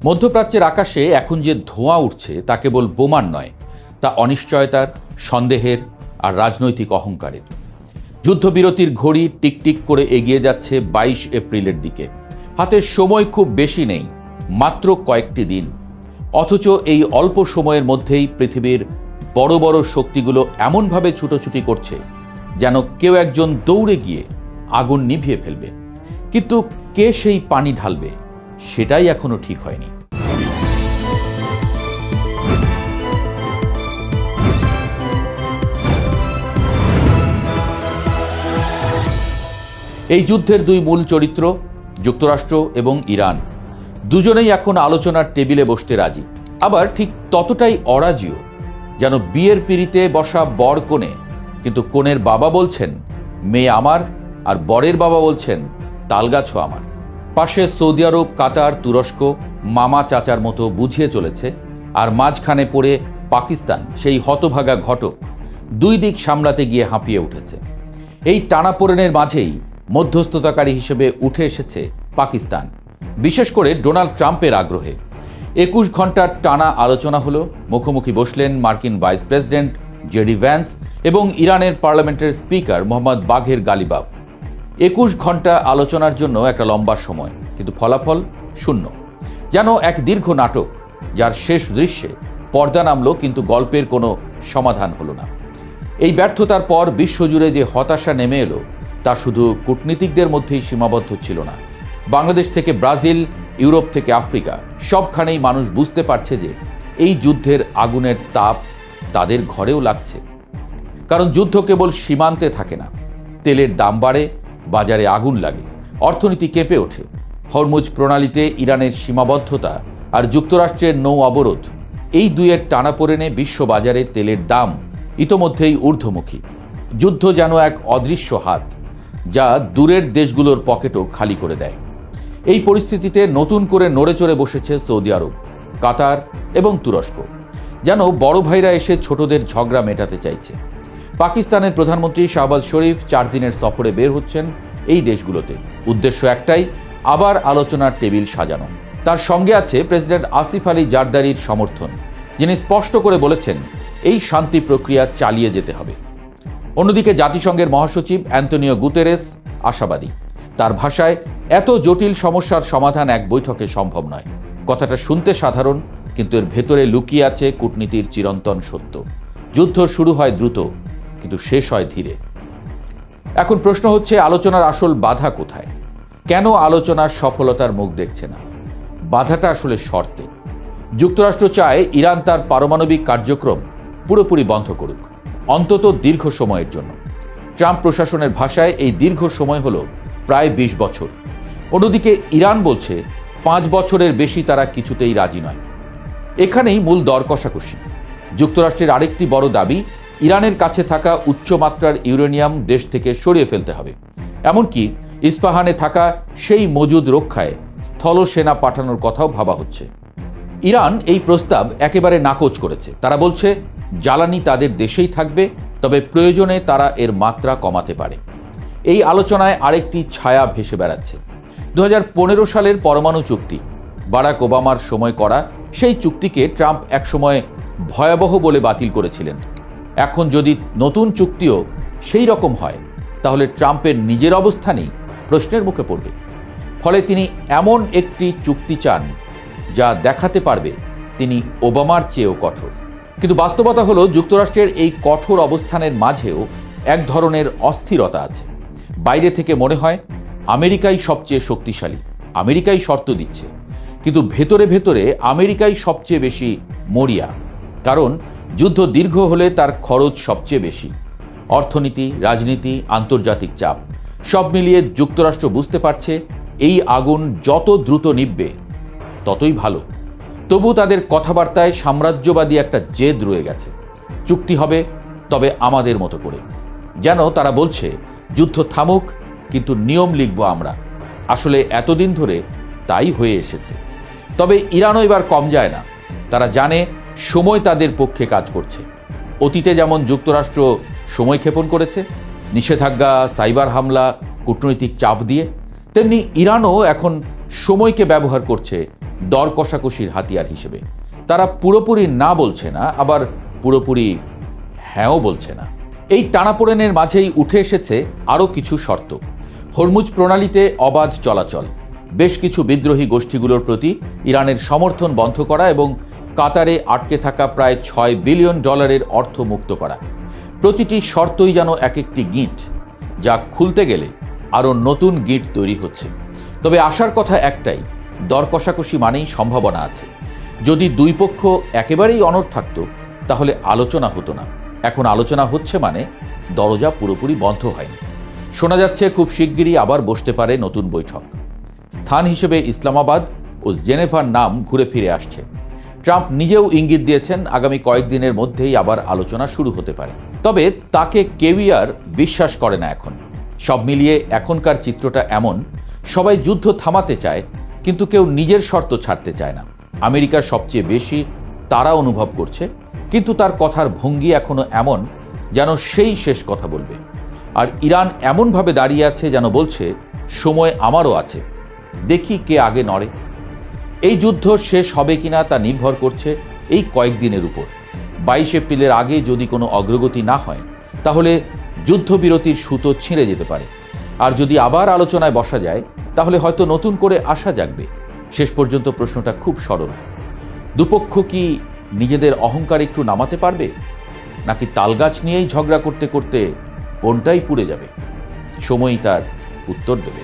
মধ্যপ্রাচ্যের আকাশে এখন যে ধোঁয়া উঠছে তা কেবল বোমার নয়, তা অনিশ্চয়তার, সন্দেহের আর রাজনৈতিক অহংকারের। যুদ্ধবিরতির ঘড়ি টিকটিক করে এগিয়ে যাচ্ছে 22 এপ্রিলের দিকে। হাতে সময় খুব বেশি নেই, মাত্র কয়েকটি দিন। অথচ এই অল্প সময়ের মধ্যেই পৃথিবীর বড় বড় শক্তিগুলো এমনভাবে ছুটোছুটি করছে যেন কেউ একজন দৌড়ে গিয়ে আগুন নিভিয়ে ফেলবে। কিন্তু কে সেই পানি ঢালবে সেটাই এখনো ঠিক হয়নি। এই যুদ্ধের দুই মূল চরিত্র যুক্তরাষ্ট্র এবং ইরান। দুজনেই এখন আলোচনার টেবিলে বসতে রাজি, আবার ঠিক ততটাই অরাজিও যেন বিয়ের পিঁড়িতে বসা বর কনে, কিন্তু কনের বাবা বলছেন মেয়ে আমার, আর বরের বাবা বলছেন তালগাছও আমার। পাশে সৌদি আরব, কাতার, তুরস্ক মামা চাচার মতো বুঝিয়ে চলেছে, আর মাঝখানে পড়ে পাকিস্তান, সেই হতভাগা ঘটক, দুই দিক সামলাতে গিয়ে হাঁপিয়ে উঠেছে। এই টানাপোড়েনের মাঝেই মধ্যস্থতাকারী হিসেবে উঠে এসেছে পাকিস্তান, বিশেষ করে ডোনাল্ড ট্রাম্পের আগ্রহে। 21 ঘন্টার টানা আলোচনা হলো। মুখোমুখি বসলেন মার্কিন ভাইস প্রেসিডেন্ট জেডি ভ্যান্স এবং ইরানের পার্লামেন্টের স্পিকার মোহাম্মদ বাঘের গালিবাফ। 21 ঘন্টা আলোচনার জন্য একটা লম্বা সময়, কিন্তু ফলাফল শূন্য। যেন এক দীর্ঘ নাটক যার শেষ দৃশ্যে পর্দা নামলো, কিন্তু গল্পের কোনো সমাধান হলো না। এই ব্যর্থতার পর বিশ্বজুড়ে যে হতাশা নেমে এলো তা শুধু কূটনীতিকদের মধ্যেই সীমাবদ্ধ ছিল না। বাংলাদেশ থেকে ব্রাজিল, ইউরোপ থেকে আফ্রিকা, সবখানেই মানুষ বুঝতে পারছে যে এই যুদ্ধের আগুনের তাপ তাদের ঘরেও লাগছে। কারণ যুদ্ধ কেবল সীমান্তে থাকে না, তেলের দাম বাড়ে, বাজারে আগুন লাগে, অর্থনীতি কেঁপে ওঠে। হরমুজ প্রণালীতে ইরানের সীমাবদ্ধতা আর যুক্তরাষ্ট্রের নৌ অবরোধ, এই দুইয়ের টানাপোড়েনে বিশ্ববাজারে তেলের দাম ইতোমধ্যেই ঊর্ধ্বমুখী। যুদ্ধ যেন এক অদৃশ্য হাত, যা দূরের দেশগুলোর পকেটও খালি করে দেয়। এই পরিস্থিতিতে নতুন করে নড়ে চড়ে বসেছে সৌদি আরব, কাতার এবং তুরস্ক, যেন বড় ভাইরা এসে ছোটদের ঝগড়া মেটাতে চাইছে। পাকিস্তানের প্রধানমন্ত্রী শাহবাজ শরীফ 4 দিনের সফরে বের হচ্ছেন এই দেশগুলোতে। উদ্দেশ্য একটাই, আবার আলোচনার টেবিল সাজানো। তার সঙ্গে আছে প্রেসিডেন্ট আসিফ আলী জারদারির সমর্থন, যিনি স্পষ্ট করে বলেছেন এই শান্তি প্রক্রিয়া চালিয়ে যেতে হবে। অন্যদিকে জাতিসংঘের মহাসচিব অ্যান্তনিও গুতেরেস আশাবাদী। তার ভাষায়, এত জটিল সমস্যার সমাধান এক বৈঠকে সম্ভব নয়। কথাটা শুনতে সাধারণ, কিন্তু এর ভেতরে লুকিয়ে আছে কূটনীতির চিরন্তন সত্য। যুদ্ধ শুরু হয় দ্রুত, কিন্তু শেষ হয় ধীরে। এখন প্রশ্ন হচ্ছে, আলোচনার আসল বাধা কোথায়? কেন আলোচনার সফলতার মুখ দেখছে না? বাধাটা আসলে শর্তে। যুক্তরাষ্ট্র চায় ইরান তার পারমাণবিক কার্যক্রম পুরোপুরি বন্ধ করুক, অন্তত দীর্ঘ সময়ের জন্য। ট্রাম্প প্রশাসনের ভাষায় এই দীর্ঘ সময় হলো প্রায় 20 বছর। অন্যদিকে ইরান বলছে 5 বছরের বেশি তারা কিছুতেই রাজি নয়। এখানেই মূল দর কষাকষি। যুক্তরাষ্ট্রের আরেকটি বড় দাবি, ইরানের কাছে থাকা উচ্চমাত্রার ইউরেনিয়াম দেশ থেকে সরিয়ে ফেলতে হবে। এমনকি ইস্পাহানে থাকা সেই মজুদ রক্ষায় স্থল সেনা পাঠানোর কথাও ভাবা হচ্ছে। ইরান এই প্রস্তাব একেবারে নাকচ করেছে। তারা বলছে জ্বালানি তাদের দেশেই থাকবে, তবে প্রয়োজনে তারা এর মাত্রা কমাতে পারে। এই আলোচনায় আরেকটি ছায়া ভেসে বেড়াচ্ছে। 2015 সালের পরমাণু চুক্তি, বারাক ওবামার সময় করা সেই চুক্তিকে ট্রাম্প একসময় ভয়াবহ বলে বাতিল করেছিলেন। এখন যদি নতুন চুক্তিও সেই রকম হয়, তাহলে ট্রাম্পের নিজের অবস্থানই প্রশ্নের মুখে পড়বে। ফলে তিনি এমন একটি চুক্তি চান যা দেখাতে পারবে তিনি ওবামার চেয়েও কঠোর। কিন্তু বাস্তবতা হলো, যুক্তরাষ্ট্রের এই কঠোর অবস্থানের মাঝেও এক ধরনের অস্থিরতা আছে। বাইরে থেকে মনে হয় আমেরিকাই সবচেয়ে শক্তিশালী, আমেরিকাই শর্ত দিচ্ছে, কিন্তু ভেতরে ভেতরে আমেরিকাই সবচেয়ে বেশি মরিয়া। কারণ যুদ্ধ দীর্ঘ হলে তার খরচ সবচেয়ে বেশি। অর্থনীতি, রাজনীতি, আন্তর্জাতিক চাপ সব মিলিয়ে যুক্তরাষ্ট্র বুঝতে পারছে এই আগুন যত দ্রুত নিভবে ততই ভালো। তবু তাদের কথাবার্তায় সাম্রাজ্যবাদী একটা জেদ রয়ে গেছে। চুক্তি হবে, তবে আমাদের মতো করে। যেন তারা বলছে যুদ্ধ থামুক, কিন্তু নিয়ম লিখব আমরা। আসলে এতদিন ধরে তাই হয়ে এসেছে। তবে ইরানও এবার কম যায় না। তারা জানে সময় তাদের পক্ষে কাজ করছে। অতীতে যেমন যুক্তরাষ্ট্র সময় ক্ষেপণ করেছে, নিষেধাজ্ঞা, সাইবার হামলা, কূটনৈতিক চাপ দিয়ে, তেমনি ইরানও এখন সময়কে ব্যবহার করছে দর কষাকষির হাতিয়ার হিসেবে। তারা পুরোপুরি না বলছে না, আবার পুরোপুরি হ্যাঁও বলছে না। এই টানাপোড়েনের মাঝেই উঠে এসেছে আরও কিছু শর্ত। হরমুজ প্রণালীতে অবাধ চলাচল, বেশ কিছু বিদ্রোহী গোষ্ঠীগুলোর প্রতি ইরানের সমর্থন বন্ধ করা এবং কাতারে আটকে থাকা প্রায় $6 বিলিয়ন অর্থ মুক্ত করা। প্রতিটি শর্তই যেন এক একটি গিঁট, যা খুলতে গেলে আরও নতুন গিঁট তৈরি হচ্ছে। তবে আশার কথা একটাই, দর কষাকষি মানেই সম্ভাবনা আছে। যদি দুই পক্ষ একেবারেই অনড় থাকত তাহলে আলোচনা হতো না। এখন আলোচনা হচ্ছে মানে দরজা পুরোপুরি বন্ধ হয়নি। শোনা যাচ্ছে খুব শিগগিরই আবার বসতে পারে নতুন বৈঠক। স্থান হিসেবে ইসলামাবাদ ও জেনেভার নাম ঘুরে ফিরে আসছে। ট্রাম্প নিজেও ইঙ্গিত দিয়েছেন আগামী কয়েকদিনের মধ্যেই আবার আলোচনা শুরু হতে পারে। তবে তাকে কেউই আর বিশ্বাস করে না এখন। সব মিলিয়ে এখনকার চিত্রটা এমন, সবাই যুদ্ধ থামাতে চায় কিন্তু কেউ নিজের শর্ত ছাড়তে চায় না। আমেরিকার সবচেয়ে বেশি তারা অনুভব করছে, কিন্তু তার কথার ভঙ্গি এখনো এমন যেন সেই শেষ কথা বলবে। আর ইরান এমনভাবে দাঁড়িয়ে আছে যেন বলছে, সময় আমারও আছে, দেখি কে আগে নড়ে। এই যুদ্ধ শেষ হবে কিনা তা নির্ভর করছে এই কয়েকদিনের উপর। 22 এপ্রিলের আগে যদি কোনো অগ্রগতি না হয় তাহলে যুদ্ধবিরতির সুতো ছিঁড়ে যেতে পারে। আর যদি আবার আলোচনায় বসা যায় তাহলে হয়তো নতুন করে আশা জাগবে। শেষ পর্যন্ত প্রশ্নটা খুব সরল, দুপক্ষ কি নিজেদের অহংকার একটু নামাতে পারবে, নাকি তালগাছ নিয়েই ঝগড়া করতে করতে বনটাই পুড়ে যাবে? সময়ই তার উত্তর দেবে।